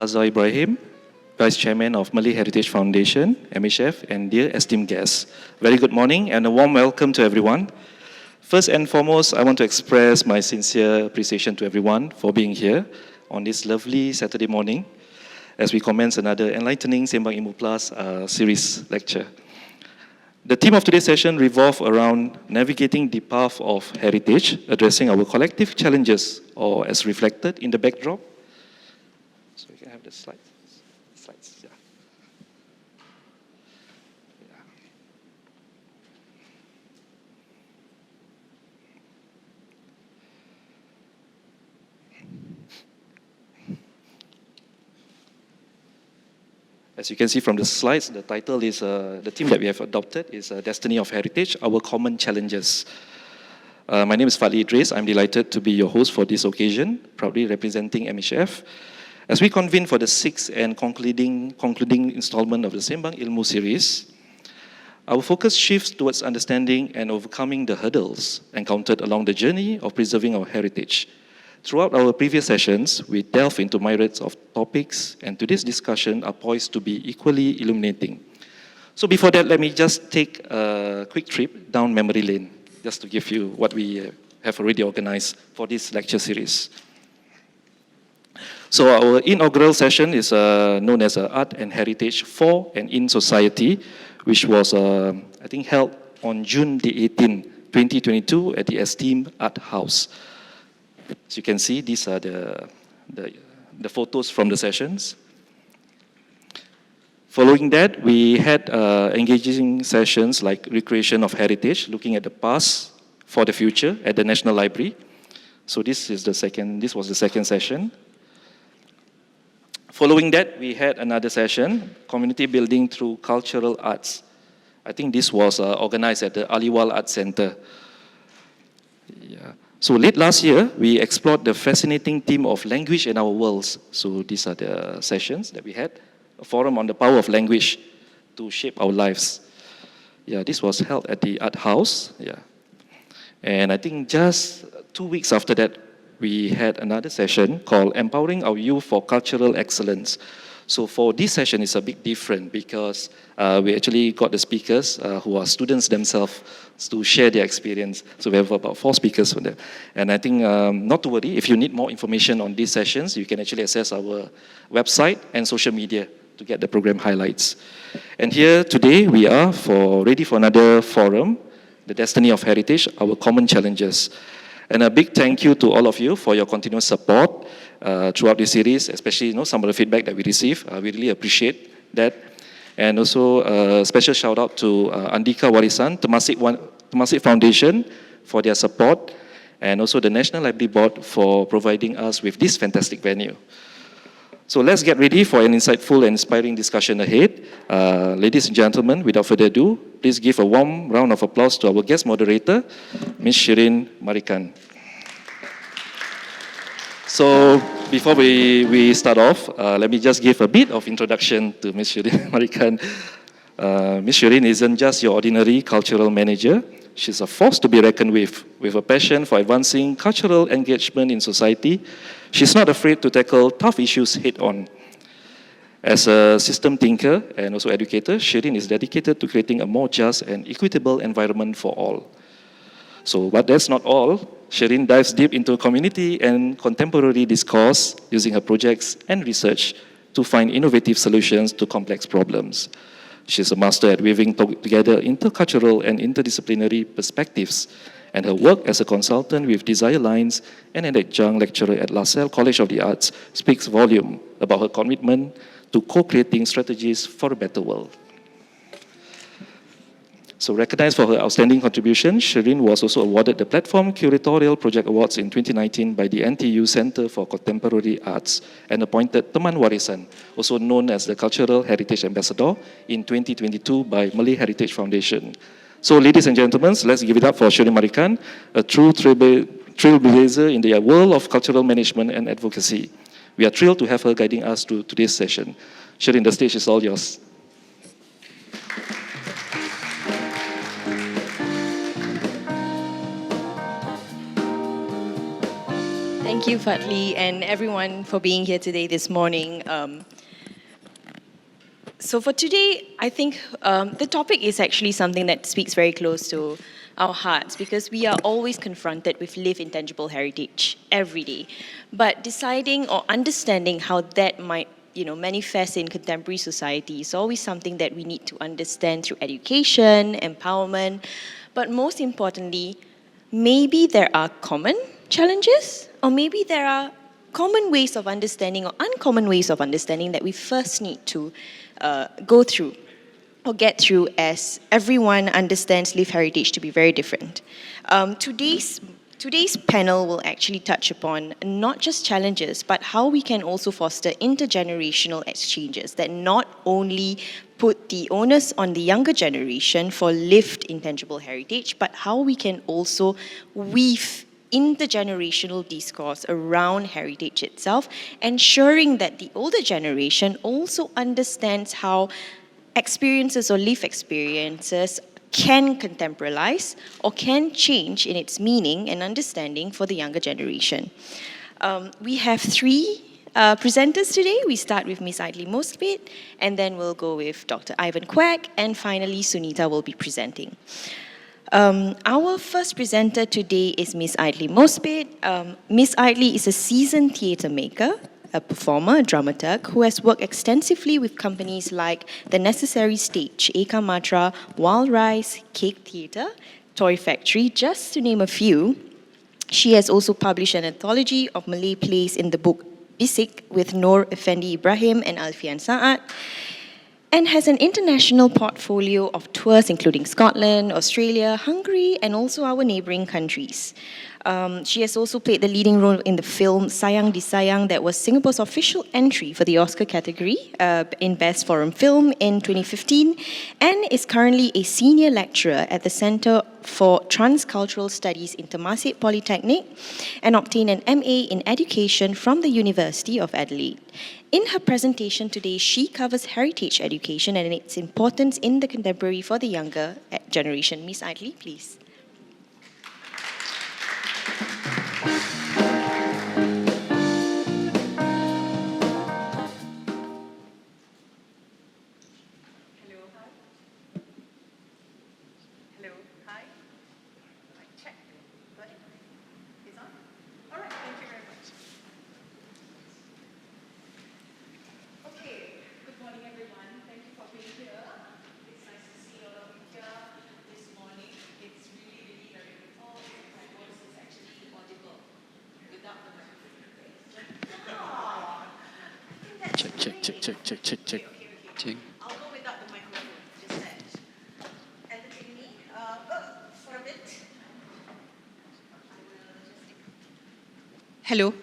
Azhar Ibrahim, Vice Chairman of Malay Heritage Foundation, MHF, and dear esteemed guests. Very good morning and a warm welcome to everyone. First and foremost, I want to express my sincere appreciation to everyone for being here on this lovely Saturday morning as we commence another enlightening Sembang Ilmu Plus series lecture. The theme of today's session revolves around navigating the path of heritage, addressing our collective challenges, or as reflected in the backdrop. So we can have the slides. Yeah. As you can see from the slides, the title is, the theme that we have adopted is Destiny of Heritage, Our Common Challenges. My name is Fadli Idris. I'm delighted to be your host for this occasion, proudly representing MHF. As we convene for the sixth and concluding installment of the Sembang Ilmu series, our focus shifts towards understanding and overcoming the hurdles encountered along the journey of preserving our heritage. Throughout our previous sessions, we delve into myriad of topics, and today's discussion are poised to be equally illuminating. So before that, let me just take a quick trip down memory lane, just to give you what we have already organized for this lecture series. So our inaugural session is known as Art and Heritage for and in Society, which was, I think, held on June the 18th, 2022 at the Esteemed Art House. As you can see, these are the photos from the sessions. Following that, we had engaging sessions like Recreation of Heritage, looking at the past for the future at the National Library. So this was the second session. Following that, we had another session, Community Building Through Cultural Arts. I think this was organized at the Aliwal Art Center. Yeah. So late last year, we explored the fascinating theme of language and our worlds. So these are the sessions that we had. A forum on the power of language to shape our lives. Yeah, this was held at the Art House. Yeah. And I think just 2 weeks after that, we had another session called Empowering Our Youth for Cultural Excellence. So for this session, it's a bit different because we actually got the speakers who are students themselves to share their experience. So we have about 4 speakers for them. And I think not to worry, if you need more information on these sessions, you can actually access our website and social media to get the program highlights. And here today we are ready for another forum, The Destiny of Heritage, Our Common Challenges. And a big thank you to all of you for your continuous support throughout this series, especially some of the feedback that we receive. We really appreciate that. And also a special shout out to Andika Warisan Temasek Foundation for their support, and also the National Library Board for providing us with this fantastic venue. So let's get ready for an insightful and inspiring discussion ahead. Ladies and gentlemen, without further ado, please give a warm round of applause to our guest moderator, Ms. Shirin Marikan. So before we start off, let me just give a bit of introduction to Ms. Shirin Marikan. Ms. Shirin isn't just your ordinary cultural manager. She's a force to be reckoned with a passion for advancing cultural engagement in society. She's not afraid to tackle tough issues head-on. As a system thinker and also educator, Shirin is dedicated to creating a more just and equitable environment for all. So, but that's not all. Shirin dives deep into community and contemporary discourse using her projects and research to find innovative solutions to complex problems. She's a master at weaving together intercultural and interdisciplinary perspectives, and her work as a consultant with Desire Lines and an adjunct lecturer at La Salle College of the Arts speaks volume about her commitment to co-creating strategies for a better world. So recognized for her outstanding contribution, Shirin was also awarded the Platform Curatorial Project Awards in 2019 by the NTU Center for Contemporary Arts and appointed Teman Warisan, also known as the Cultural Heritage Ambassador, in 2022 by Malay Heritage Foundation. So ladies and gentlemen, let's give it up for Shirin Marikan, a true trailblazer in the world of cultural management and advocacy. We are thrilled to have her guiding us through today's session. Shirin, the stage is all yours. Thank you, Fatli, and everyone for being here today, this morning. So for today, I think the topic is actually something that speaks very close to our hearts because we are always confronted with lived intangible heritage every day. But deciding or understanding how that might manifest in contemporary society is always something that we need to understand through education, empowerment, but most importantly, maybe there are common challenges, or maybe there are common ways of understanding or uncommon ways of understanding that we first need to go through or get through as everyone understands lived heritage to be very different. Today's panel will actually touch upon not just challenges, but how we can also foster intergenerational exchanges that not only put the onus on the younger generation for lived intangible heritage, but how we can also weave intergenerational discourse around heritage itself, ensuring that the older generation also understands how experiences or lived experiences can contemporalize or can change in its meaning and understanding for the younger generation. We have three presenters today. We start with Ms. Idly Mosbit, and then we'll go with Dr. Ivan Quack, and finally Sunita will be presenting. Our first presenter today is Ms. Idly Mosbit. Ms. Idly is a seasoned theatre maker, a performer, a dramaturg, who has worked extensively with companies like The Necessary Stage, Eka Matra, Wild Rice, Cake Theatre, Toy Factory, just to name a few. She has also published an anthology of Malay plays in the book Bisik with Noor Effendi Ibrahim and Alfian Saad, and has an international portfolio of tours including Scotland, Australia, Hungary, and also our neighbouring countries. She has also played the leading role in the film Sayang Disayang that was Singapore's official entry for the Oscar category in Best Foreign Film in 2015, and is currently a senior lecturer at the Centre for Transcultural Studies in Temasek Polytechnic and obtained an MA in Education from the University of Adelaide. In her presentation today, she covers heritage education and its importance in the contemporary for the younger generation. Ms. Idly, please. Check. I'll go without the microphone, just that. Entertain me for a bit. Hello.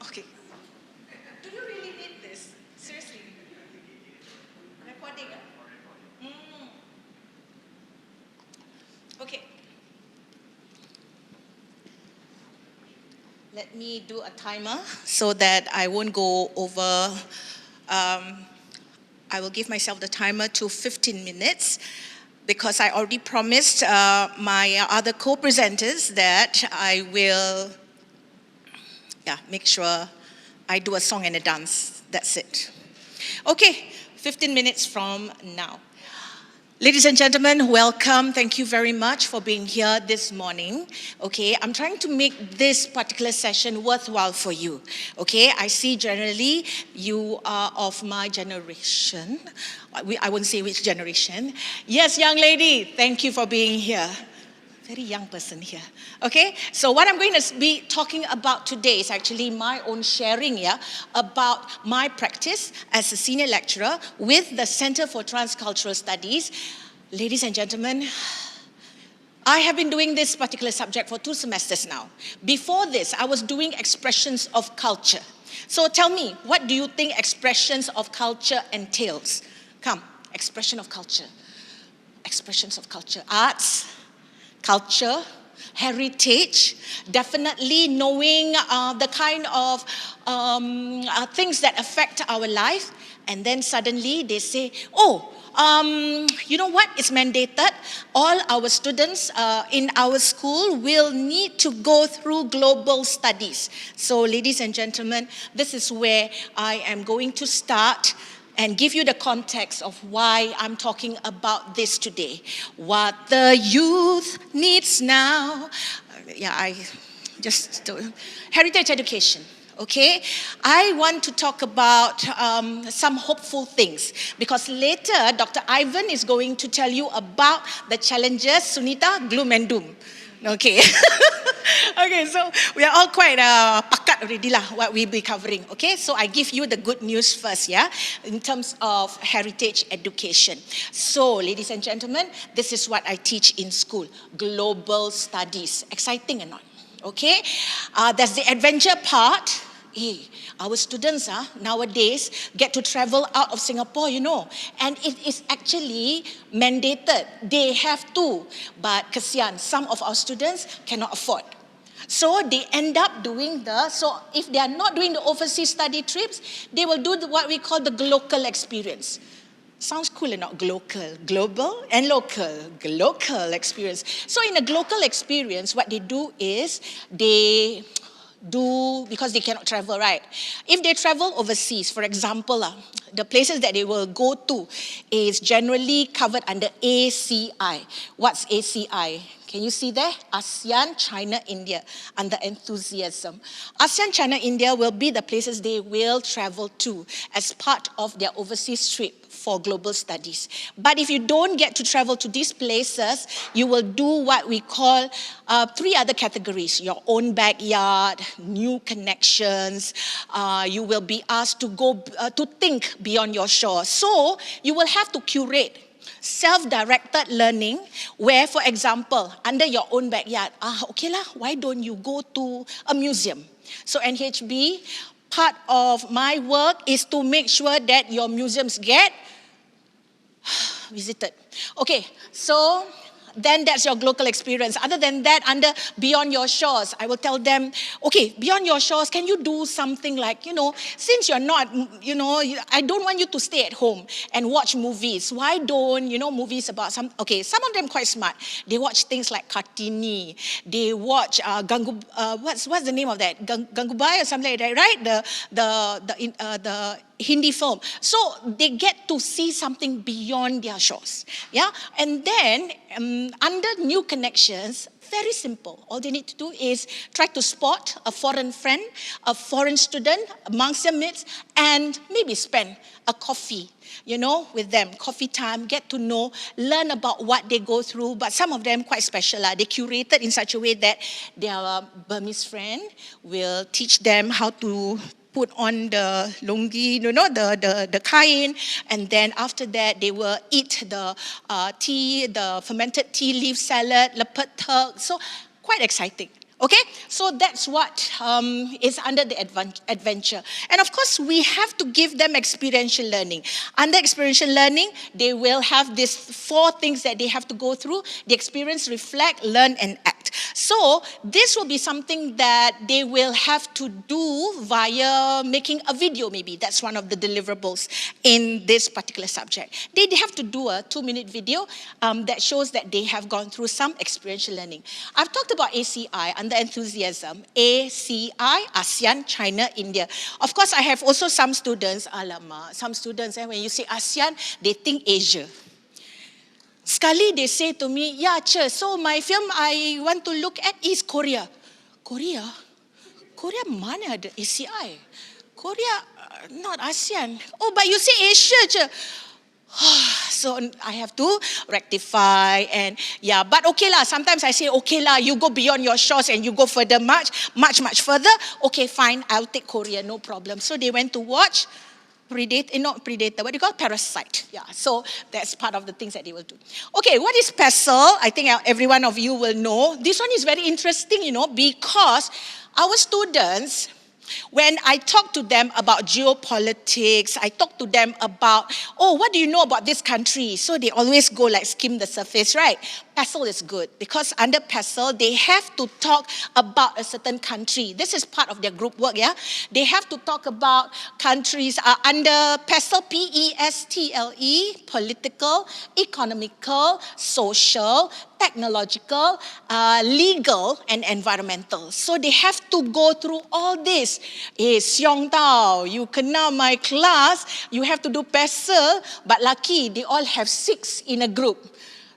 Okay. Do you really need this? Seriously? Recording? Okay. Let me do a timer so that I won't go over. I will give myself the timer to 15 minutes because I already promised my other co-presenters that I will make sure I do a song and a dance. That's it. Okay, 15 minutes from now. Ladies and gentlemen, welcome. Thank you very much for being here this morning. Okay, I'm trying to make this particular session worthwhile for you. Okay, I see generally you are of my generation. I won't say which generation. Yes, young lady, thank you for being here. Very young person here. Okay, so what I'm going to be talking about today is actually my own sharing about my practice as a senior lecturer with the Center for Transcultural Studies. Ladies and gentlemen, I have been doing this particular subject for 2 semesters now. Before this, I was doing expressions of culture. So tell me, what do you think expressions of culture entails? Come, expression of culture. Expressions of culture. Arts, culture, heritage, definitely knowing the kind of things that affect our life, And then suddenly they say, oh, you know what? It's mandated. All our students in our school will need to go through global studies. So, ladies and gentlemen, this is where I am going to start and give you the context of why I'm talking about this today. What the youth needs now. Heritage education. Okay, I want to talk about some hopeful things because later Dr. Ivan is going to tell you about the challenges, Sunita, gloom and doom. Okay, okay, so we are all quite pakat already lah, what we'll be covering. Okay, so I give you the good news first, yeah, in terms of heritage education. So, ladies and gentlemen, this is what I teach in school, global studies. Exciting or not? Okay, there's the adventure part. Hey, our students nowadays get to travel out of Singapore, you know, and it is actually mandated. They have to, but kesian, some of our students cannot afford. So they end up doing so if they are not doing the overseas study trips, they will do what we call the local experience. Sounds cool or not? Global and local experience. So in a local experience, what they do is they do, because they cannot travel, right? If they travel overseas, for example, the places that they will go to is generally covered under ACI. What's ACI? Can you see there? ASEAN, China, India, under enthusiasm. ASEAN, China, India will be the places they will travel to as part of their overseas trip for global studies. But if you don't get to travel to these places, you will do what we call 3 other categories: your own backyard, new connections. You will be asked to go to think beyond your shore. So you will have to curate self-directed learning where, for example, under your own backyard, okay lah, why don't you go to a museum? So NHB, part of my work is to make sure that your museums get visited. Okay, so then that's your local experience. Other than that, under Beyond Your Shores, I will tell them, okay, Beyond Your Shores, can you do something like, since you're not, I don't want you to stay at home and watch movies. Why don't, movies about some of them quite smart. They watch things like Kartini. They watch what's the name of that? Gangubai or something like that, right? The Hindi film. So they get to see something beyond their shores. Yeah, and then under new connections, very simple. All they need to do is try to spot a foreign friend, a foreign student amongst their midst, and maybe spend a coffee, with them. Coffee time, get to know, learn about what they go through. But some of them quite special. They curated in such a way that their Burmese friend will teach them how to put on the lungi, the kain, and then after that they will eat the tea, the fermented tea leaf salad, lepet thuk. So quite exciting. Okay, so that's what is under the adventure. And of course, we have to give them experiential learning. Under experiential learning, they will have these 4 things that they have to go through: the experience, reflect, learn, and act. So this will be something that they will have to do via making a video, maybe. That's one of the deliverables in this particular subject. They have to do a 2-minute video that shows that they have gone through some experiential learning. I've talked about ACI, under enthusiasm. ACI, ASEAN, China, India. Of course, I have also some students, when you say ASEAN, they think Asia. Sekali they say to me, yeah, Che, so my film I want to look at is Korea. Korea mana ada ACI? Korea, not ASEAN. Oh, but you say Asia, Che. So I have to rectify but okay lah, sometimes I say, okay lah, you go beyond your shores and you go further, much further. Okay, fine, I'll take Korea, no problem. So they went to watch Parasite. Yeah, so that's part of the things that they will do. Okay, what is PESEL? I think every one of you will know. This one is very interesting, because our students, When I talk to them about geopolitics, I talk to them about, oh, what do you know about this country? So they always go like skim the surface, right? PESTLE is good because under PESTLE, they have to talk about a certain country. This is part of their group work, yeah? They have to talk about countries under PESTLE, PESTLE, political, economical, social, technological, legal, and environmental. So they have to go through all this. Siong tau, you kenal my class, you have to do PESTLE, but lucky they all have 6 in a group.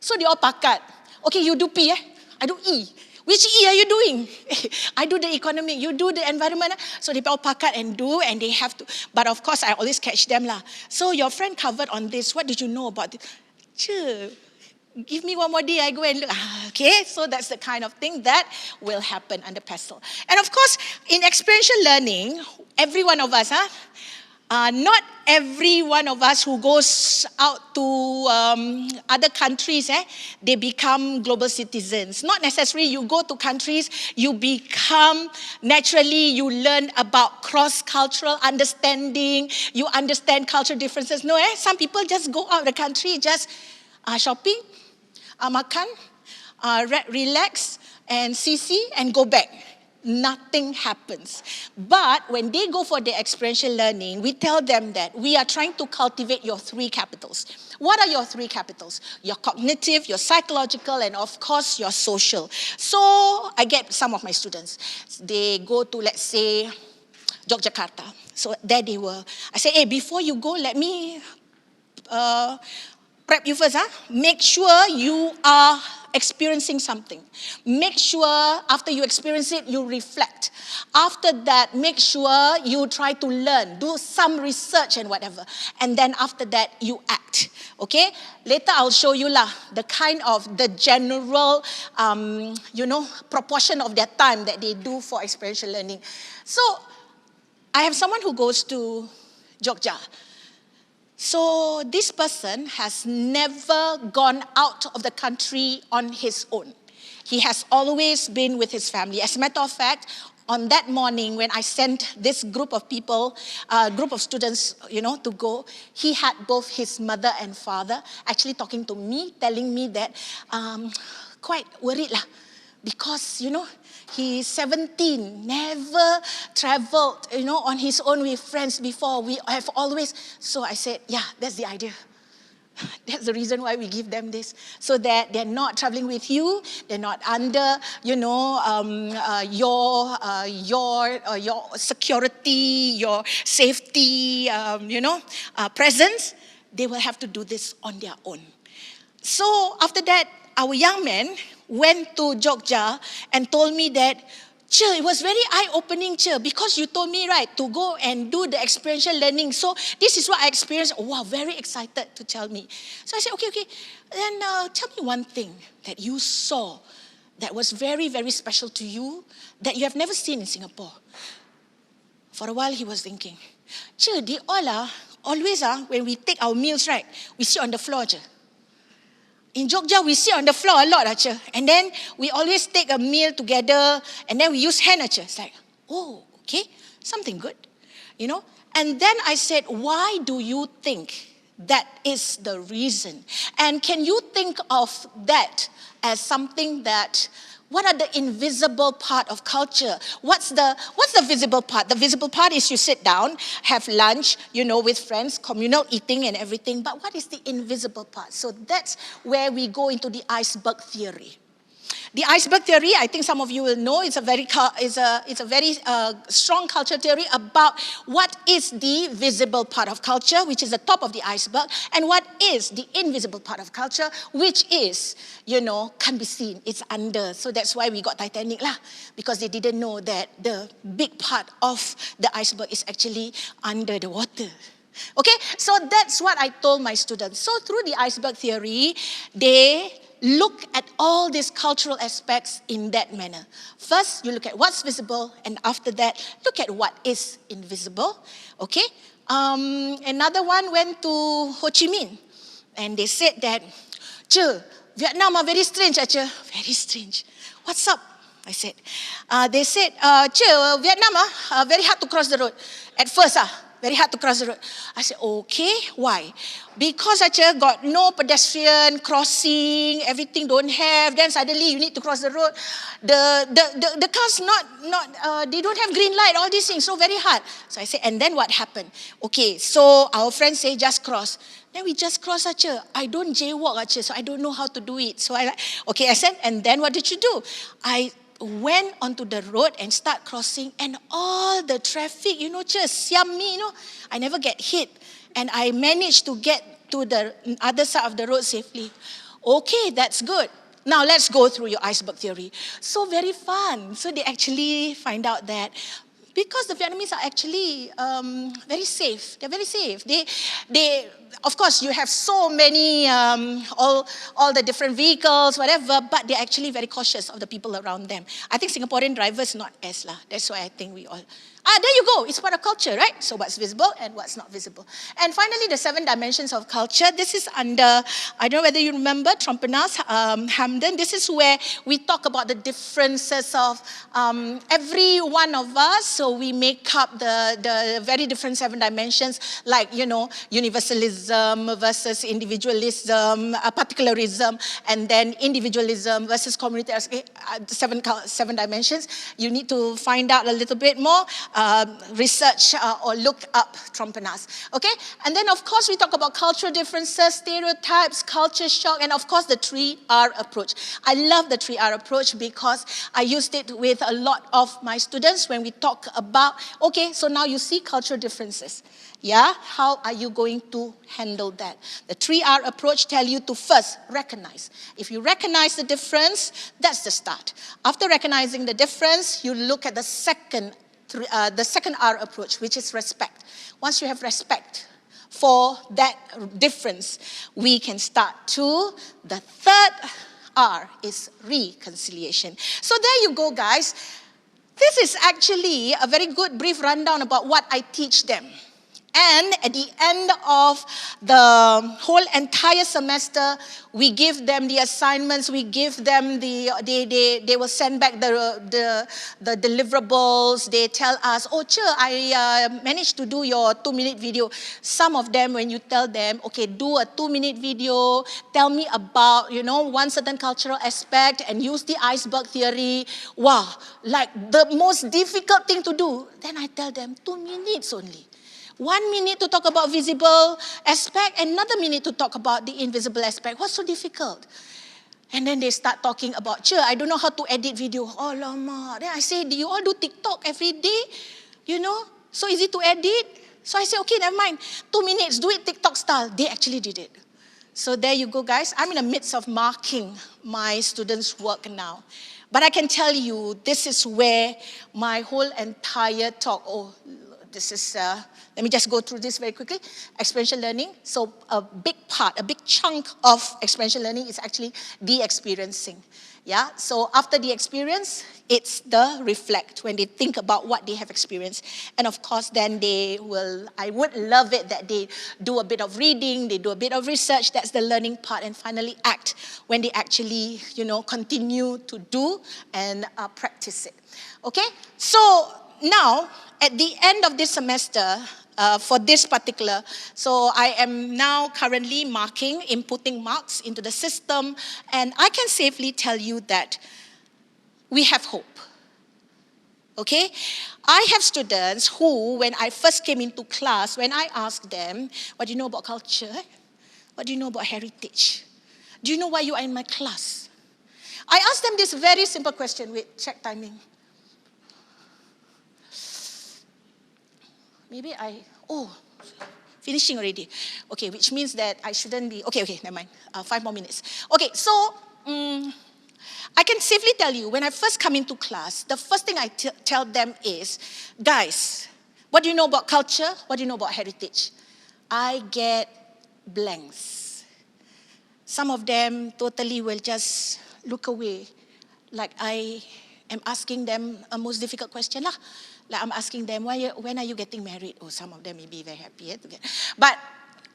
So they all pakat. Okay, you do P, I do E. Which E are you doing? I do the economic, you do the environment. So they all pakat and do, and they have to. But of course, I always catch them lah. So your friend covered on this. What did you know about it? Give me one more day, I go and look. Okay, so that's the kind of thing that will happen under PESTLE. And of course, in experiential learning, every one of us, not every one of us who goes out to other countries, they become global citizens. Not necessarily you go to countries, you become, naturally you learn about cross-cultural understanding, you understand cultural differences. No, some people just go out of the country, just shopping, makan, relax, and CC, and go back. Nothing happens. But when they go for their experiential learning, we tell them that we are trying to cultivate your 3 capitals. What are your 3 capitals? Your cognitive, your psychological, and of course, your social. So I get some of my students, they go to, let's say, Yogyakarta. So there they were. I say, hey, before you go, let me prep you first. Make sure you are experiencing something. Make sure after you experience it, you reflect. After that, make sure you try to learn, do some research and whatever. And then after that, you act. Okay? Later, I'll show you the kind of the general, proportion of their time that they do for experiential learning. So, I have someone who goes to Jogja. So this person has never gone out of the country on his own. He has always been with his family. As a matter of fact, on that morning when I sent this group of people, group of students, to go, he had both his mother and father actually talking to me, telling me that quite worried because, he's 17, never traveled, on his own with friends before. We have always, so I said, yeah, that's the idea. That's the reason why we give them this, so that they're not traveling with you, they're not under, your security, your safety, presence. They will have to do this on their own. So after that, our young man went to Jogja and told me that, it was very eye-opening, because you told me, right, to go and do the experiential learning. So this is what I experienced. Oh, wow, very excited to tell me. So I said, okay. Then tell me one thing that you saw that was very, very special to you that you have never seen in Singapore. For a while, he was thinking, they all always, when we take our meals, right, we sit on the floor, In Jogja, we sit on the floor a lot, and then we always take a meal together, and then we use hand, It's like, oh, okay, something good, And then I said, why do you think that is the reason? And can you think of that as something that, what are the invisible part of culture? What's the visible part? The visible part is you sit down, have lunch, with friends, communal eating and everything. But what is the invisible part? So that's where we go into the iceberg theory. The iceberg theory, I think some of you will know, it's a very strong culture theory about what is the visible part of culture, which is the top of the iceberg, and what is the invisible part of culture, which is, can't be seen, it's under. So that's why we got Titanic because they didn't know that the big part of the iceberg is actually under the water. Okay, so that's what I told my students. So through the iceberg theory, they look at all these cultural aspects in that manner. First, you look at what's visible, and after that, look at what is invisible. Okay? Another one went to Ho Chi Minh, and they said that, Vietnam are very strange, Very strange. What's up? I said. They said, Vietnam, very hard to cross the road. At first, very hard to cross the road. I said, okay, why? Because got no pedestrian crossing, everything don't have, then suddenly you need to cross the road. The cars they don't have green light, all these things, so very hard. So I said, and then what happened? Okay, so our friends say just cross. Then we just cross I don't jaywalk so I don't know how to do it. So I said, and then what did you do? I went onto the road and start crossing, and all the traffic, just siam me, I never get hit. And I managed to get to the other side of the road safely. Okay, that's good. Now let's go through your iceberg theory. So very fun. So they actually find out that because the Vietnamese are actually very safe. They're very safe. They of course, you have so many, all the different vehicles, whatever, but they're actually very cautious of the people around them. I think Singaporean drivers not as lah. That's why I think we all. There you go. It's part of culture, right? So what's visible and what's not visible. And finally, the 7 dimensions of culture. This is under, I don't know whether you remember, Trompenas, Hamden. This is where we talk about the differences of every one of us. So we make up the very different 7 dimensions, like, universalism versus individualism, particularism, and then individualism versus community. 7 dimensions. You need to find out a little bit more. Research or look up Trompenas. Okay? And then, of course, we talk about cultural differences, stereotypes, culture shock, and, of course, the 3R approach. I love the 3R approach because I used it with a lot of my students when we talk about, okay, so now you see cultural differences. Yeah? How are you going to handle that? The 3R approach tells you to first recognize. If you recognize the difference, that's the start. After recognizing the difference, you look at the second R approach, which is respect. Once you have respect for that difference, we can start to the 3rd R is reconciliation. So there you go, guys. This is actually a very good brief rundown about what I teach them. And at the end of the whole entire semester, we give them the assignments, we give them they will send back the deliverables. They tell us, oh, I managed to do your 2-minute video. Some of them, when you tell them, okay, do a 2-minute video, tell me about, one certain cultural aspect and use the iceberg theory. Wow, like the most difficult thing to do. Then I tell them, 2 minutes only. 1 minute to talk about visible aspect, another minute to talk about the invisible aspect. What's so difficult? And then they start talking about, I don't know how to edit video. Oh, lama. Then I say, do you all do TikTok every day? So easy to edit. So I say, okay, never mind. 2 minutes, do it TikTok style. They actually did it. So there you go, guys. I'm in the midst of marking my students' work now. But I can tell you, this is where my whole entire talk, this is, let me just go through this very quickly. Experiential learning. So a big chunk of experiential learning is actually the experiencing. Yeah, so after the experience, it's the reflect, when they think about what they have experienced. And of course, then I would love it that they do a bit of reading, they do a bit of research, that's the learning part, and finally act, when they actually, continue to do and practice it. Okay, so now, at the end of this semester, for this particular, so I am now currently inputting marks into the system, and I can safely tell you that we have hope. Okay? I have students who, when I first came into class, when I asked them, what do you know about culture? What do you know about heritage? Do you know why you are in my class? I asked them this very simple question. Wait, check timing. Maybe finishing already. Okay, which means that I shouldn't be, okay, never mind. 5 more minutes. Okay, so I can safely tell you, when I first come into class, the first thing I tell them is, guys, what do you know about culture? What do you know about heritage? I get blanks. Some of them totally will just look away, like I am asking them a most difficult question lah. Like I'm asking them, when are you getting married? Oh, some of them may be very happy to get. But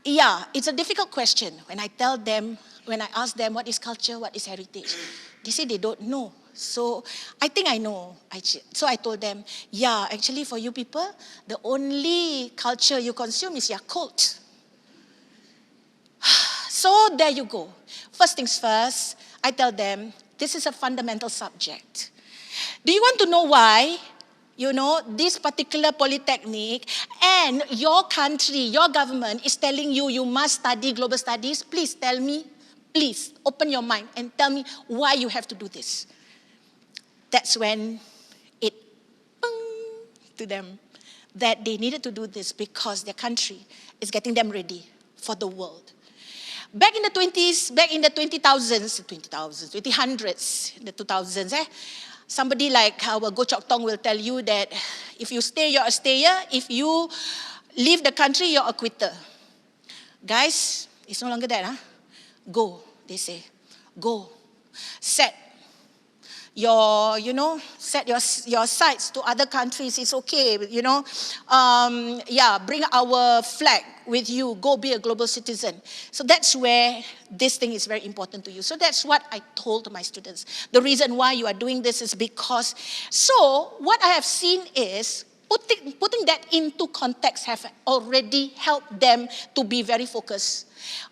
yeah, it's a difficult question when I ask them what is culture, what is heritage. They say they don't know. So I think I know. So I told them, yeah, actually for you people, the only culture you consume is Yakult. So there you go. First things first, I tell them, this is a fundamental subject. Do you want to know why? This particular polytechnic and your country, your government is telling you, you must study global studies. Please tell me, please open your mind and tell me why you have to do this. That's when it to them that they needed to do this because their country is getting them ready for the world. Back in the 20s, back in the 2000s, the 2000s, somebody like our Goh Chok Tong will tell you that if you stay, you're a stayer. If you leave the country, you're a quitter. Guys, it's no longer that. Go, they say. Go. Set your sights to other countries. It's okay, bring our flag with you. Go be a global citizen. So that's where this thing is very important to you. So that's what I told my students. The reason why you are doing this is because, so what I have seen is, putting that into context have already helped them to be very focused.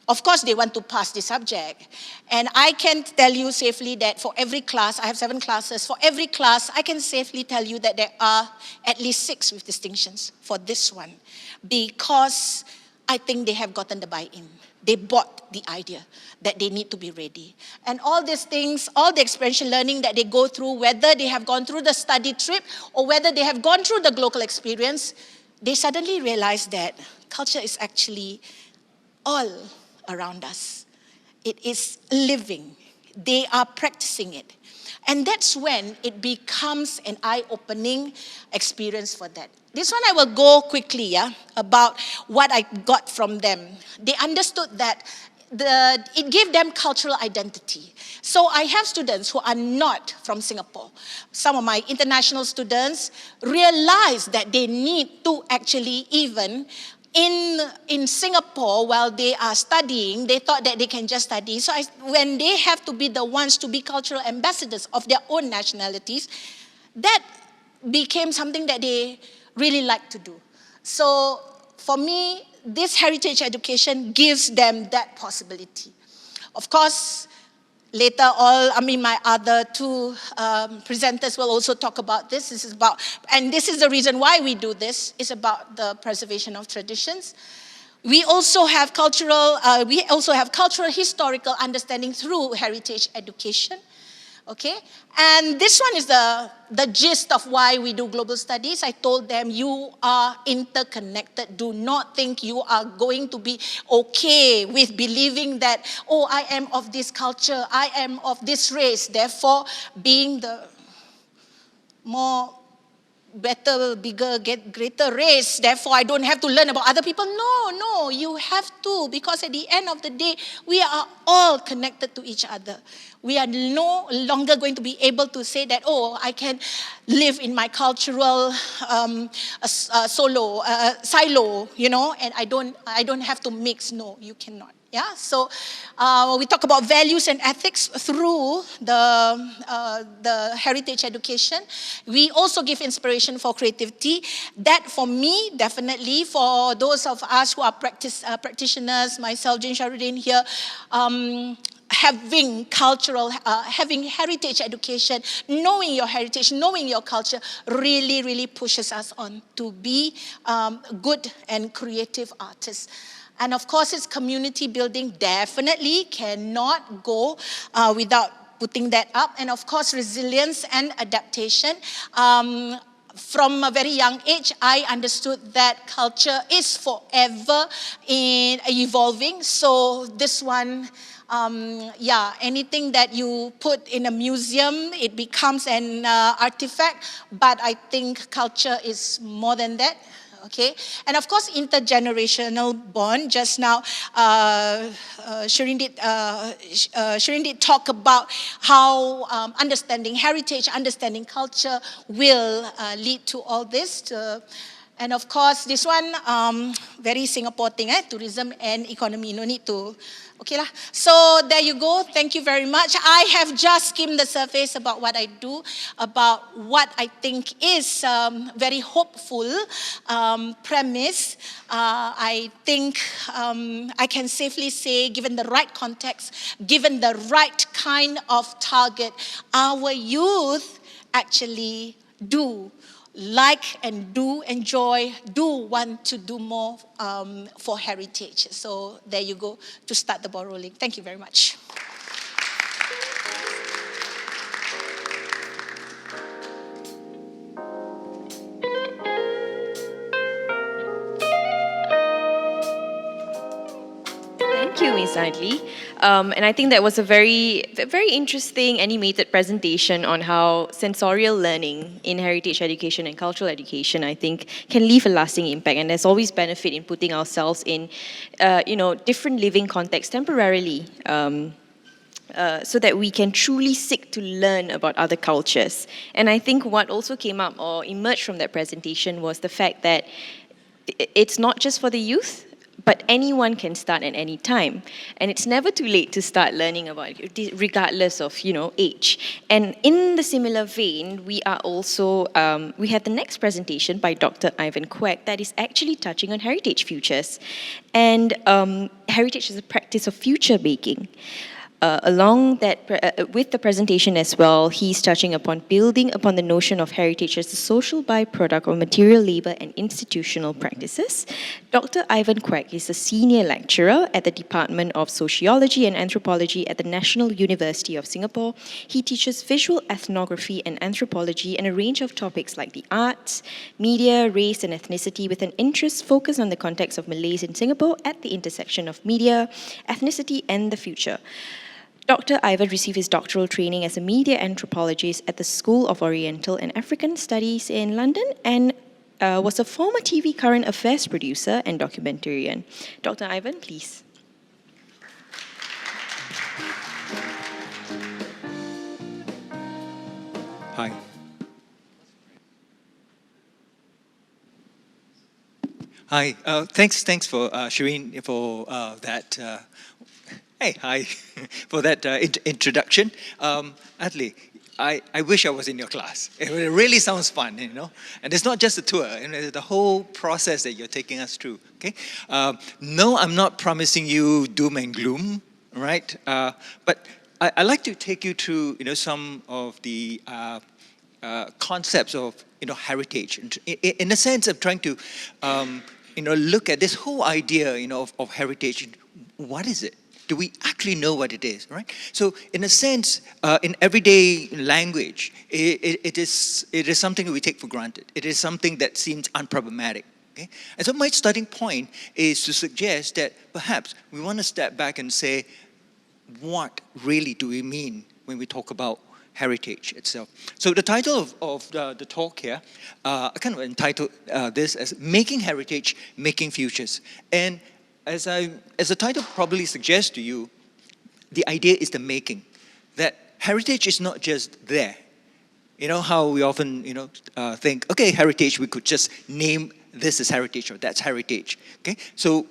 Of course, they want to pass the subject. And I can tell you safely that for every class, I have 7 classes, for every class, I can safely tell you that there are at least 6 with distinctions for this one. Because I think they have gotten the buy-in. They bought the idea that they need to be ready. And all these things, all the experiential learning that they go through, whether they have gone through the study trip or whether they have gone through the local experience, they suddenly realize that culture is actually all around us. It is living. They are practicing it. And that's when it becomes an eye-opening experience for that. This one I will go quickly, about what I got from them. They understood that it gave them cultural identity. So I have students who are not from Singapore. Some of my international students realize that they need to actually even in Singapore, while they are studying, they thought that they can just study. So when they have to be the ones to be cultural ambassadors of their own nationalities, that became something that they really like to do. So for me, this heritage education gives them that possibility. Of course, later my other 2 presenters will also talk about this. This is the reason why we do this, is about the preservation of traditions. We also have cultural historical understanding through heritage education. Okay, and this one is the gist of why we do global studies. I told them, you are interconnected. Do not think you are going to be okay with believing that, oh, I am of this culture, I am of this race, therefore being the more better, bigger, greater race, therefore I don't have to learn about other people. No, you have to, because at the end of the day, we are all connected to each other. We are no longer going to be able to say that, oh, I can live in my cultural silo, and I don't have to mix. No, you cannot. Yeah, so we talk about values and ethics through the heritage education. We also give inspiration for creativity. That for me, definitely, for those of us who are practitioners, myself, Jane Sharudin here, having heritage education, knowing your heritage, knowing your culture, really, really pushes us on to be good and creative artists. And of course, it's community building, definitely cannot go without putting that up. And of course, resilience and adaptation. From a very young age, I understood that culture is forever evolving. So this one, anything that you put in a museum, it becomes an artifact. But I think culture is more than that. Okay, and of course, intergenerational bond. Just now, Shireen did talk about how understanding heritage, understanding culture will lead to all this. And of course, this one, very Singapore thing, tourism and economy, no need to, okay lah. So there you go, thank you very much. I have just skimmed the surface about what I do, about what I think is very hopeful premise. I think I can safely say, given the right context, given the right kind of target, our youth actually do like and do enjoy, do want to do more for heritage. So there you go to start the ball rolling. Thank you very much. Thank you, Ms. Adli. And I think that was a very interesting animated presentation on how sensorial learning in heritage education and cultural education, I think, can leave a lasting impact. And there's always benefit in putting ourselves in, different living contexts temporarily. So that we can truly seek to learn about other cultures. And I think what also came up or emerged from that presentation was the fact that it's not just for the youth, but anyone can start at any time. And it's never too late to start learning about it, regardless of, age. And in the similar vein, we are also, we have the next presentation by Dr. Ivan Kwek that is actually touching on heritage futures. And heritage is a practice of future making. Along that, with the presentation as well, he's touching upon building upon the notion of heritage as a social byproduct of material labor and institutional practices. Dr. Ivan Kwek is a senior lecturer at the Department of Sociology and Anthropology at the National University of Singapore. He teaches visual ethnography and anthropology and a range of topics like the arts, media, race and ethnicity, with an interest focused on the context of Malays in Singapore at the intersection of media, ethnicity and the future. Dr. Ivan received his doctoral training as a media anthropologist at the School of Oriental and African Studies in London and was a former TV current affairs producer and documentarian. Dr. Ivan, please. Hi. Hi. Thanks for Shireen for that. Hi, for that introduction. Adli, I wish I was in your class. It really sounds fun, And it's not just a tour, it's the whole process that you're taking us through. Okay. No, I'm not promising you doom and gloom, right? But I like to take you through, some of the concepts of, heritage, in a sense of trying to, look at this whole idea, of heritage. What is it? Do we actually know what it is, right? So in a sense, in everyday language, it is something that we take for granted. It is something that seems unproblematic. Okay? And so my starting point is to suggest that perhaps we want to step back and say, what really do we mean when we talk about heritage itself? So the title of the talk here, I kind of entitled this as Making Heritage, Making Futures. And as the title probably suggests to you, the idea is the making. That heritage is not just there. You know how we often, think, okay, heritage, we could just name this as heritage or that's heritage. Okay, so,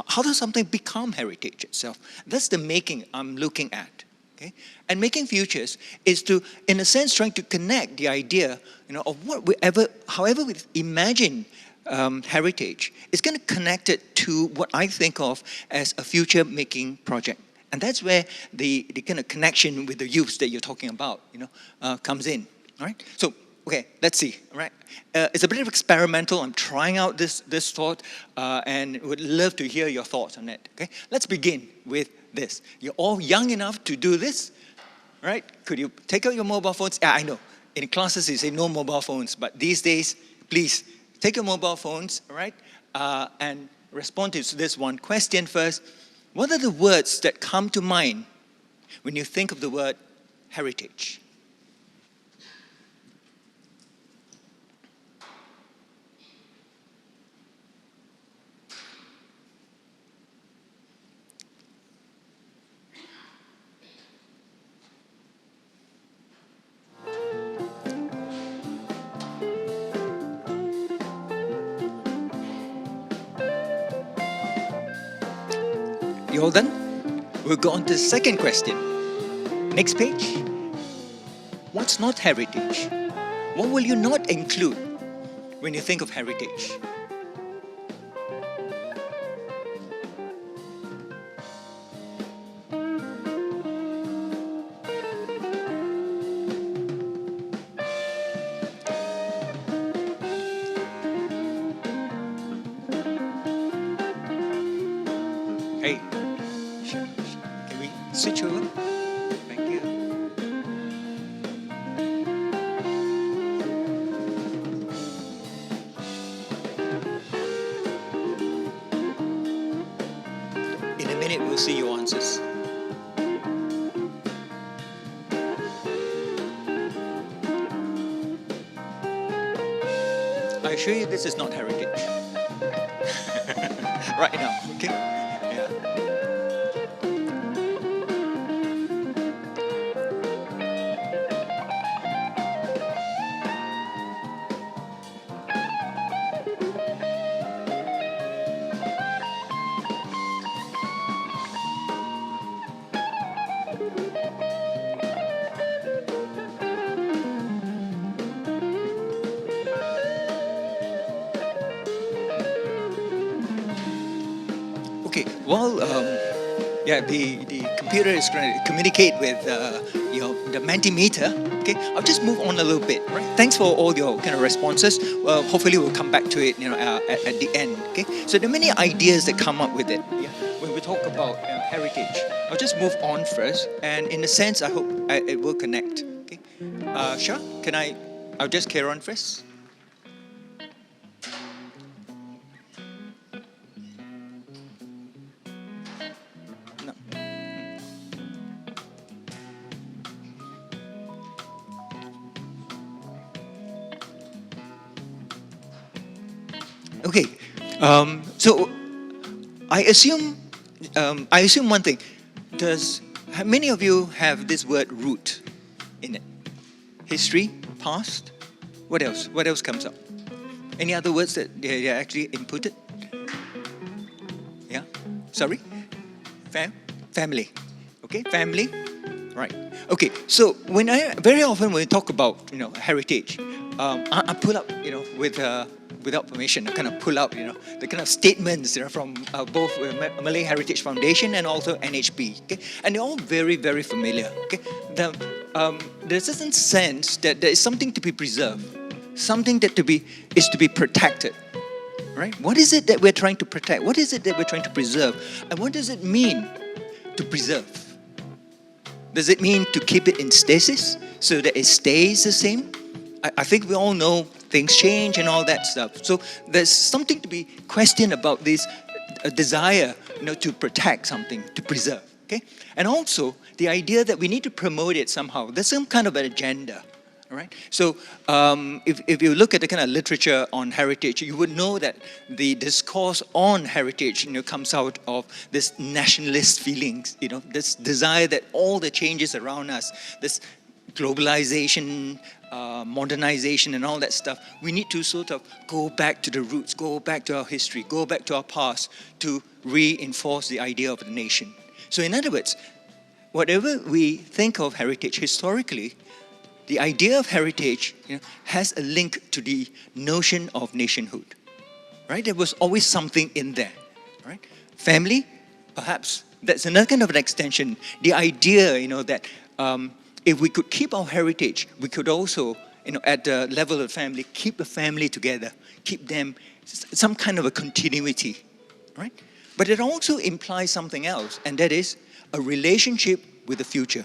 how does something become heritage itself? That's the making I'm looking at. Okay, and making futures is to, in a sense, trying to connect the idea, of however we imagine heritage, is going to connect it to what I think of as a future-making project. And that's where the kind of connection with the youths that you're talking about, comes in. All right? So, okay, let's see. All right? It's a bit of experimental. I'm trying out this thought and would love to hear your thoughts on it. Okay? Let's begin with this. You're all young enough to do this, right? Could you take out your mobile phones? Yeah, I know. In classes, you say no mobile phones. But these days, please, take your mobile phones, all right, and respond to this one question first. What are the words that come to mind when you think of the word heritage? you all done? We'll go on to the second question. Next page. What's not heritage? What will you not include when you think of heritage? Hey, can we switch over? Thank you. In a minute, we'll see your answers. I assure you this is not heritage. Right now, okay? Yeah. Okay, well, the computer is going to communicate with the Mentimeter. Okay, I'll just move on a little bit. Right? Thanks for all your kind of responses. Well, hopefully we'll come back to it, at the end. Okay, so there are many ideas that come up with it. Yeah, when we talk about heritage, I'll just move on first, and in a sense, I hope it will connect. Okay, Shah, I'll just carry on first. Okay, so I assume one thing. Many of you have this word root in it? History, past. What else? What else comes up? Any other words that they actually inputted? Yeah. Sorry. Family. Okay, family. Right. Okay. So very often when we talk about heritage, I pull up without permission, I kind of pull out, the kind of statements, from both Malay Heritage Foundation and also NHB, okay? And they're all very, very familiar, okay? There's a certain sense that there is something to be preserved, something that is to be protected, right? What is it that we're trying to protect? What is it that we're trying to preserve? And what does it mean to preserve? Does it mean to keep it in stasis so that it stays the same? I think we all know things change and all that stuff. So there's something to be questioned about this desire, to protect something, to preserve. Okay, and also the idea that we need to promote it somehow. There's some kind of an agenda, all right? So if you look at the kind of literature on heritage, you would know that the discourse on heritage, comes out of this nationalist feelings, this desire that all the changes around us, this globalization, modernization and all that stuff, we need to sort of go back to the roots, go back to our history, go back to our past to reinforce the idea of the nation. So in other words, whatever we think of heritage historically, the idea of heritage has a link to the notion of nationhood, right? There was always something in there, right? Family, perhaps, that's another kind of an extension. The idea, that if we could keep our heritage, we could also, at the level of family, keep the family together, keep them some kind of a continuity, right? But it also implies something else, and that is a relationship with the future,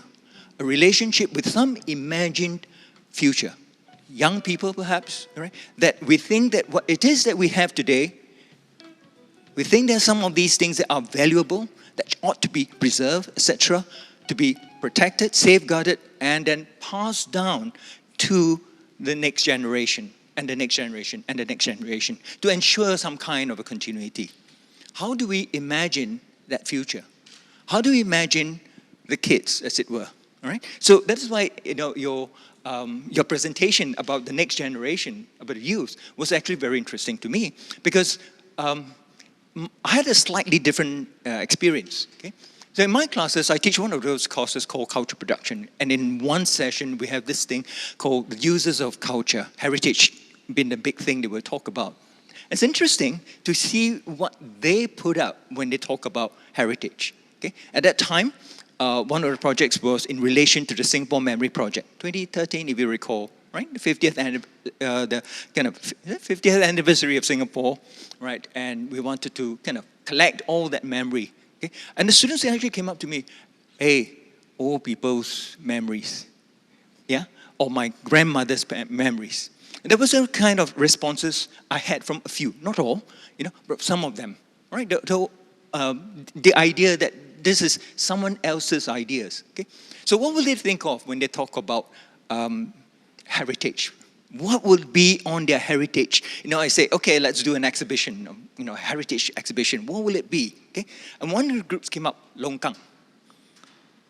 a relationship with some imagined future. Young people, perhaps, right? That we think that what it is that we have today, we think there are some of these things that are valuable, that ought to be preserved, etc., to be protected, safeguarded, and then passed down to the next generation, and the next generation, and the next generation, to ensure some kind of a continuity. How do we imagine that future? How do we imagine the kids, as it were? All right. So that is why your presentation about the next generation, about the youth, was actually very interesting to me, because I had a slightly different experience. Okay? So in my classes, I teach one of those courses called culture production. And in one session, we have this thing called the uses of culture, heritage being the big thing they will talk about. It's interesting to see what they put up when they talk about heritage. Okay? At that time, one of the projects was in relation to the Singapore Memory Project, 2013, if you recall, right? The 50th anniversary of Singapore, right? And we wanted to kind of collect all that memory. Okay? And the students actually came up to me, hey, old people's memories, yeah? Or my grandmother's memories. And there was a kind of responses I had from a few, not all, but some of them, right? The idea that this is someone else's ideas, okay? So what will they think of when they talk about heritage? What will be on their heritage? I say, okay, let's do an exhibition, heritage exhibition. What will it be? Okay? And one of the groups came up, longkang,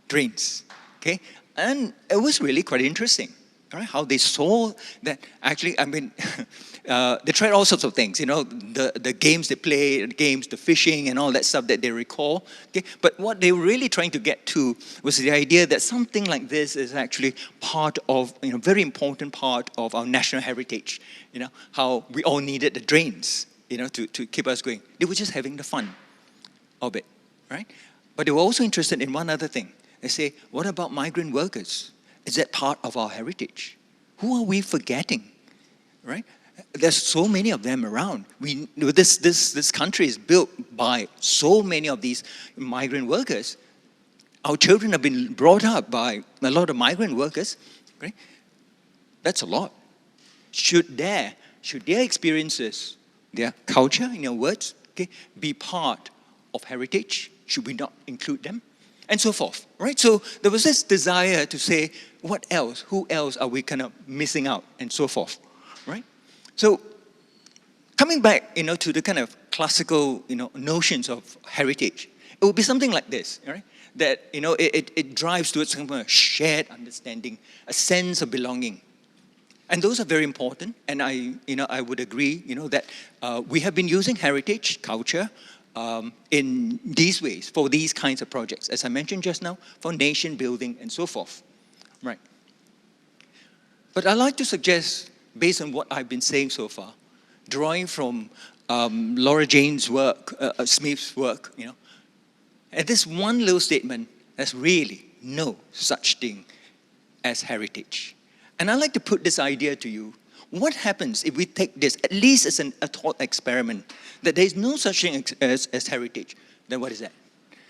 drains, okay? And it was really quite interesting, right? How they saw that actually, they tried all sorts of things, the games they play, the fishing and all that stuff that they recall. Okay? But what they were really trying to get to was the idea that something like this is actually part of, very important part of our national heritage. How we all needed the drains, to keep us going. They were just having the fun of it, right? But they were also interested in one other thing. They say, what about migrant workers? Is that part of our heritage? Who are we forgetting, right? There's so many of them around. This country is built by so many of these migrant workers. Our children have been brought up by a lot of migrant workers, right? That's a lot. Should their experiences, their culture, in your words, okay, be part of heritage? Should we not include them? And so forth, right? So there was this desire to say, what else? Who else are we kind of missing out? And so forth, right? So coming back, to the kind of classical, notions of heritage, it would be something like this, right? That, it drives towards some kind of shared understanding, a sense of belonging. And those are very important. And I would agree, that we have been using heritage, culture, in these ways, for these kinds of projects. As I mentioned just now, for nation building and so forth, right? But I'd like to suggest, based on what I've been saying so far, drawing from Laura Jane's work, Smith's work, and this one little statement, there's really no such thing as heritage. And I'd like to put this idea to you. What happens if we take this, at least as a thought experiment, that there is no such thing as heritage? Then what is that?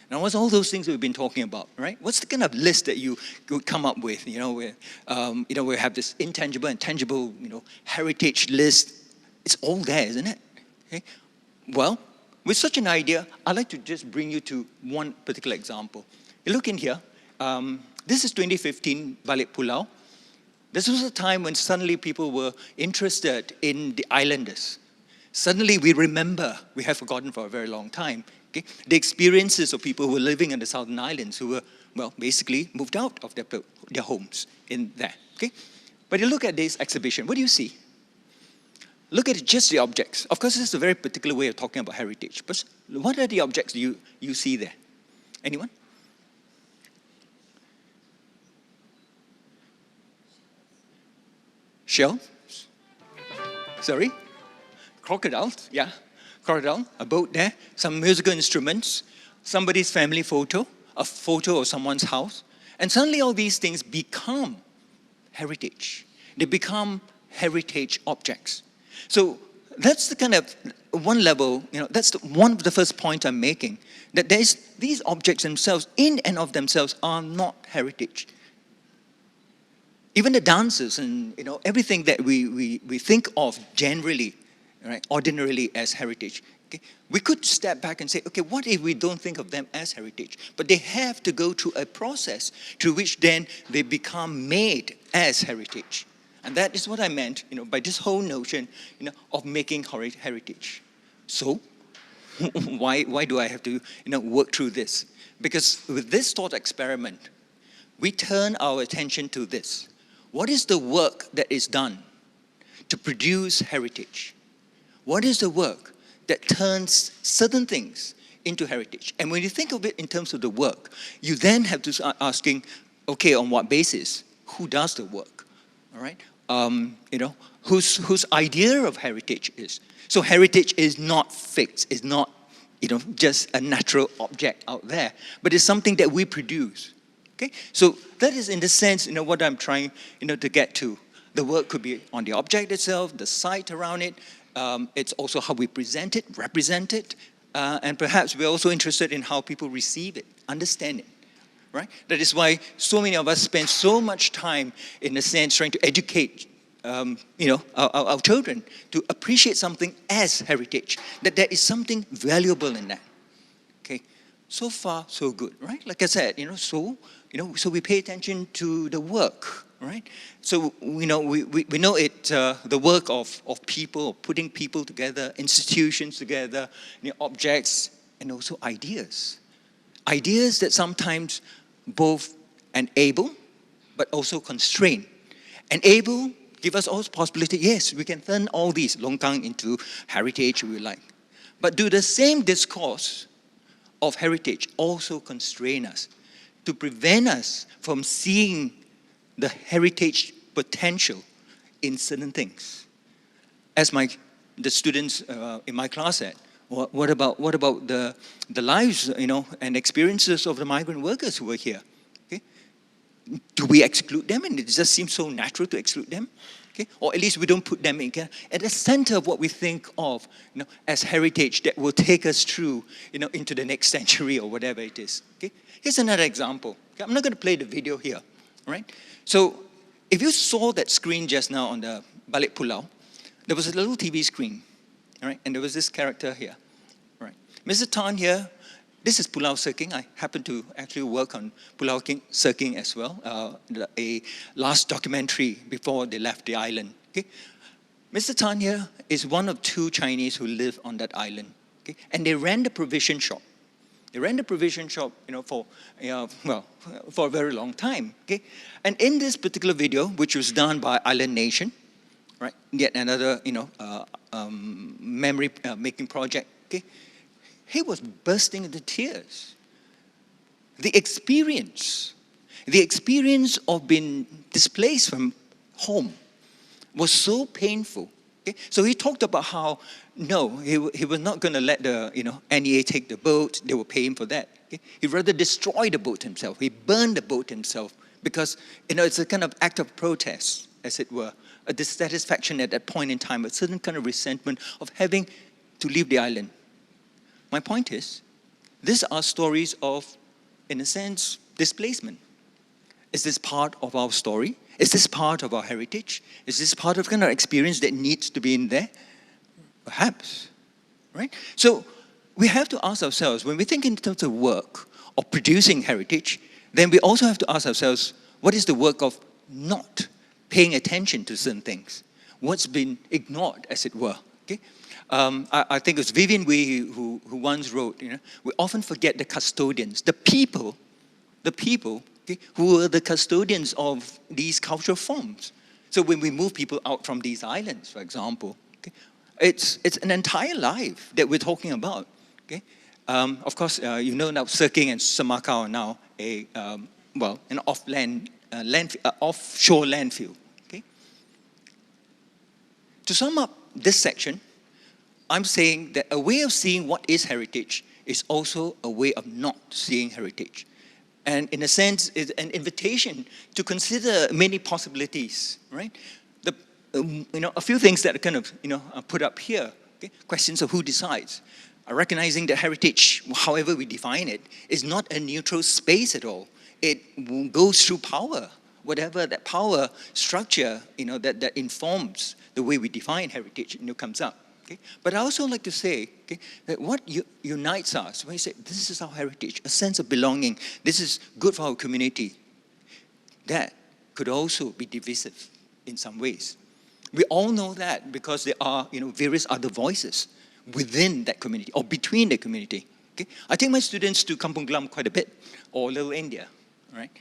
Now, what's all those things we've been talking about, right? What's the kind of list that you would come up with? Where we have this intangible and tangible, heritage list. It's all there, isn't it? Okay. Well, with such an idea, I'd like to just bring you to one particular example. You look in here. This is 2015 Balik Pulau. This was a time when suddenly people were interested in the islanders. Suddenly we remember, we have forgotten for a very long time, okay, the experiences of people who were living in the Southern Islands who were, basically moved out of their homes in there, okay? But you look at this exhibition, what do you see? Look at just the objects. Of course, this is a very particular way of talking about heritage, but what are the objects you see there? Anyone? Shells? Sorry? Crocodiles? Yeah. Crocodile, a boat there, some musical instruments, somebody's family photo, a photo of someone's house. And suddenly all these things become heritage. They become heritage objects. So that's the kind of one level, that's one of the first points I'm making, that these objects themselves, in and of themselves, are not heritage. Even the dances and everything that we think of generally, right, ordinarily as heritage. Okay? We could step back and say, okay, what if we don't think of them as heritage? But they have to go through a process through which then they become made as heritage. And that is what I meant, by this whole notion, of making heritage. So, why do I have to, work through this? Because with this thought experiment, we turn our attention to this. What is the work that is done to produce heritage? What is the work that turns certain things into heritage. And when you think of it in terms of the work, you then have to start asking, okay, on what basis? Who does the work? All right? Whose idea of heritage is. So heritage is not fixed, it's not just a natural object out there, but it's something that we produce. Okay? So that is in the sense, what I'm trying, to get to. The work could be on the object itself, the site around it. It's also how we present it, represent it, and perhaps we're also interested in how people receive it, understand it. Right? That is why so many of us spend so much time, in a sense, trying to educate, our children to appreciate something as heritage. That there is something valuable in that. Okay, so far so good, right? Like I said, so we pay attention to the work, right? So we know it, the work of people, putting people together, institutions together, objects, and also ideas. Ideas that sometimes both enable, but also constrain. Enable, give us all possibility, yes, we can turn all these longkang into heritage we like. But do the same discourse of heritage also constrain us to prevent us from seeing the heritage potential in certain things? As the students in my class said, what about the lives, and experiences of the migrant workers who were here? Okay? Do we exclude them, and it just seems so natural to exclude them? Okay? Or at least we don't put them at the center of what we think of, as heritage that will take us through, into the next century or whatever it is. Okay? Here's another example. Okay? I'm not going to play the video here, right? So if you saw that screen just now on the Balik Pulau, there was a little TV screen. Right? And there was this character here. Right? Mr. Tan here, this is Pulau Serking. I happen to actually work on Pulau Serking as well, a last documentary before they left the island. Okay? Mr. Tan here is one of 2 Chinese who live on that island. Okay? And they ran the provision shop. They ran the provision shop, for a very long time. Okay? And in this particular video, which was done by Island Nation, right? Yet another, memory making project. Okay, he was bursting into tears. The experience of being displaced from home was so painful. Okay? So he talked about how he was not going to let the NEA take the boat. They were paying for that. Okay? He'd rather destroy the boat himself. He burned the boat himself because it's a kind of act of protest, as it were. A dissatisfaction at that point in time, a certain kind of resentment of having to leave the island. My point is, these are stories of, in a sense, displacement. Is this part of our story? Is this part of our heritage? Is this part of kind of experience that needs to be in there? Perhaps, right? So we have to ask ourselves, when we think in terms of work, of producing heritage, then we also have to ask ourselves, what is the work of not paying attention to certain things? What's been ignored, as it were? Okay? I think it was Vivian Wei who once wrote, we often forget the custodians, the people, okay, who are the custodians of these cultural forms. So when we move people out from these islands, for example, okay, it's an entire life that we're talking about. Okay? Of course, now Serking and Semakau are now an offshore landfill. Okay? To sum up this section, I'm saying that a way of seeing what is heritage is also a way of not seeing heritage. And in a sense, it's an invitation to consider many possibilities, right? A few things that are kind of, are put up here. Okay? Questions of who decides. Recognizing that heritage, however we define it, is not a neutral space at all. It goes through power, whatever that power structure, that informs the way we define heritage, comes up. Okay? But I also like to say, okay, that what unites us, when you say, this is our heritage, a sense of belonging, this is good for our community, that could also be divisive in some ways. We all know that because there are, various other voices within that community or between the community. Okay? I take my students to Kampung Glam quite a bit, or Little India, right?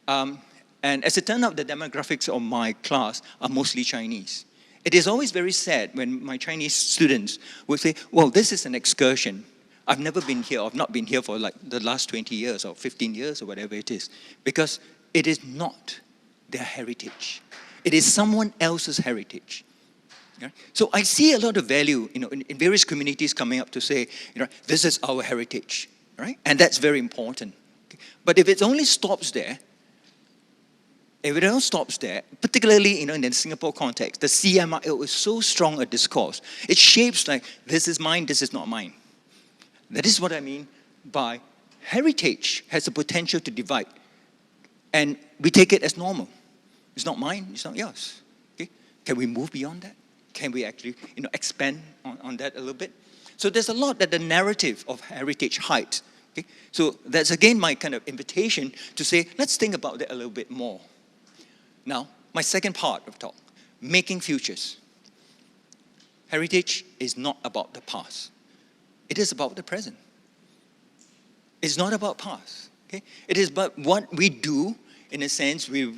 And as it turned out, the demographics of my class are mostly Chinese. It is always very sad when my Chinese students will say, well, this is an excursion. I've never been here, I've not been here for like the last 20 years or 15 years or whatever it is. Because it is not their heritage. It is someone else's heritage. Yeah? So I see a lot of value, in various communities coming up to say, this is our heritage, right? And that's very important. Okay? But if it only stops there, particularly in the Singapore context, the CMIO is so strong a discourse. It shapes like, this is mine, this is not mine. That is what I mean by heritage has the potential to divide. And we take it as normal. It's not mine, it's not yours. Okay? Can we move beyond that? Can we actually expand on that a little bit? So there's a lot that the narrative of heritage hides. Okay? So that's again my kind of invitation to say, let's think about that a little bit more. Now, my second part of talk, making futures. Heritage is not about the past. It is about the present. It's not about past. Okay? It is about what we do, in a sense, we're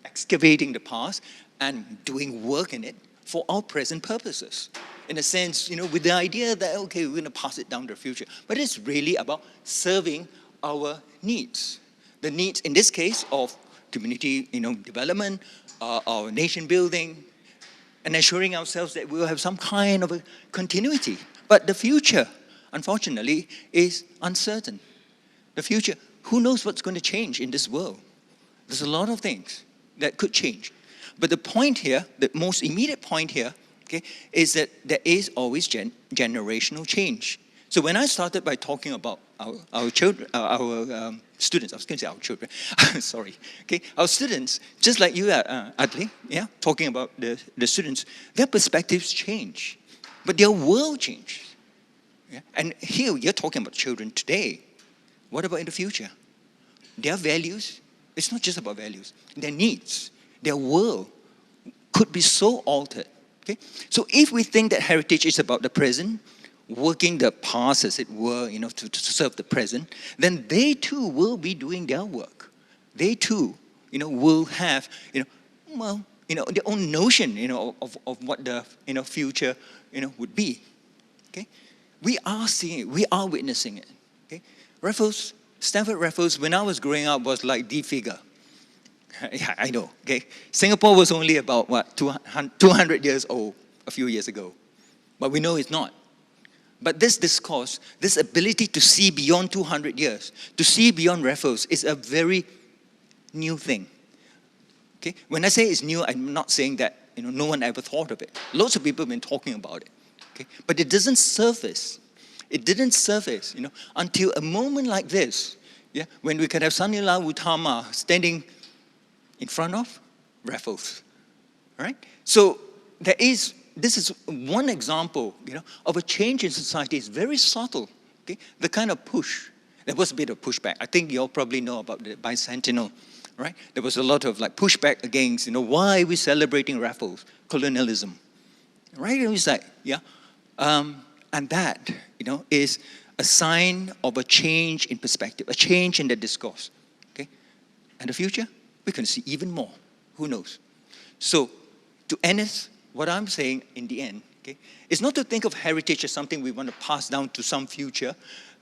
excavating the past and doing work in it for our present purposes. In a sense, with the idea that, okay, we're going to pass it down to the future. But it's really about serving our needs. The needs, in this case, of community development, our nation building, and assuring ourselves that we will have some kind of a continuity. But the future, unfortunately, is uncertain. The future, who knows what's going to change in this world? There's a lot of things that could change. But the point here, the most immediate point here, okay, is that there is always generational change. So when I started by talking about our children, our students, I was going to say our children, sorry, okay, our students, just like you, Adli, yeah, talking about the students, their perspectives change, but their world changed. Yeah? And here you're talking about children today. What about in the future? Their values, it's not just about values, their needs, their world could be so altered. Okay? So if we think that heritage is about the present, working the past, as it were, to serve the present, then they too will be doing their work. They too, will have, their own notion, of what the, future, would be. Okay? We are seeing it. We are witnessing it. Okay? Stanford Raffles, when I was growing up, was like the figure. Yeah, I know. Okay? Singapore was only about, 200 years old a few years ago. But we know it's not. But this discourse, this ability to see beyond 200 years, to see beyond Raffles, is a very new thing. Okay? When I say it's new, I'm not saying that no one ever thought of it. Lots of people have been talking about it. Okay? But it doesn't surface. It didn't surface, until a moment like this, yeah, when we can have Sanila Utama standing in front of Raffles. Right? So this is one example, of a change in society. It's very subtle. Okay? The kind of push. There was a bit of pushback. I think you all probably know about the bicentennial, right? There was a lot of pushback against, why are we celebrating Raffles? Colonialism, right? It was like, yeah. And that, is a sign of a change in perspective, a change in the discourse. Okay? And the future, we can see even more. Who knows? So, to end this, what I'm saying in the end, okay, is not to think of heritage as something we want to pass down to some future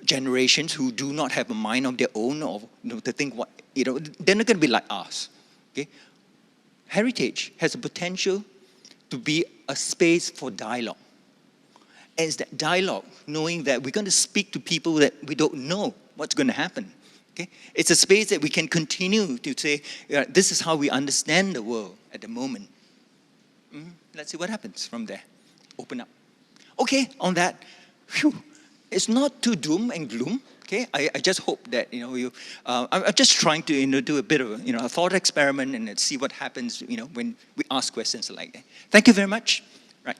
generations who do not have a mind of their own, or to think what, they're not going to be like us. Okay? Heritage has the potential to be a space for dialogue. And it's that dialogue, knowing that we're going to speak to people that we don't know what's going to happen. Okay? It's a space that we can continue to say, this is how we understand the world at the moment. Let's see what happens from there. Open up. Okay, on that, it's not too doom and gloom. Okay, I just hope that I'm just trying to do a bit of a thought experiment and see what happens when we ask questions like that. Thank you very much. Right.